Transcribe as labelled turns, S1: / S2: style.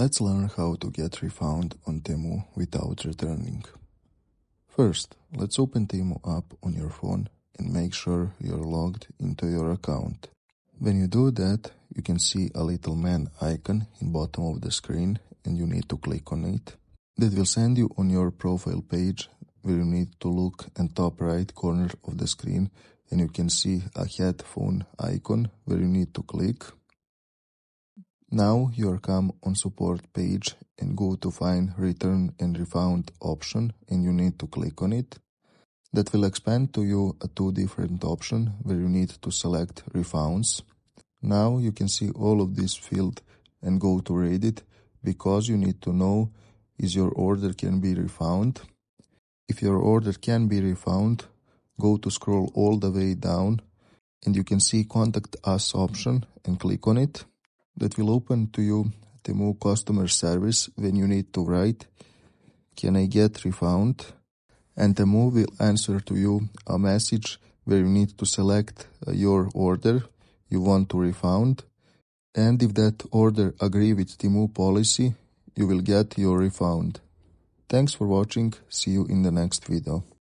S1: Let's learn how to get refund on Temu without returning. First, let's open Temu app on your phone and make sure you're logged into your account. When you do that, you can see a little man icon in bottom of the screen and you need to click on it. That will send you on your profile page where you need to look in top right corner of the screen and you can see a headphone icon where you need to click. Now you are come on support page and go to find return and refund option and you need to click on it. That will expand to you two different options where you need to select refunds. Now you can see all of this field and go to read it because you need to know is your order can be refunded. If your order can be refunded, go to scroll all the way down and you can see contact us option and click on it. That will open to you Temu customer service when you need to write, can I get refund? And Temu will answer to you a message where you need to select your order you want to refund. And if that order agree with Temu policy, you will get your refund. Thanks for watching. See you in the next video.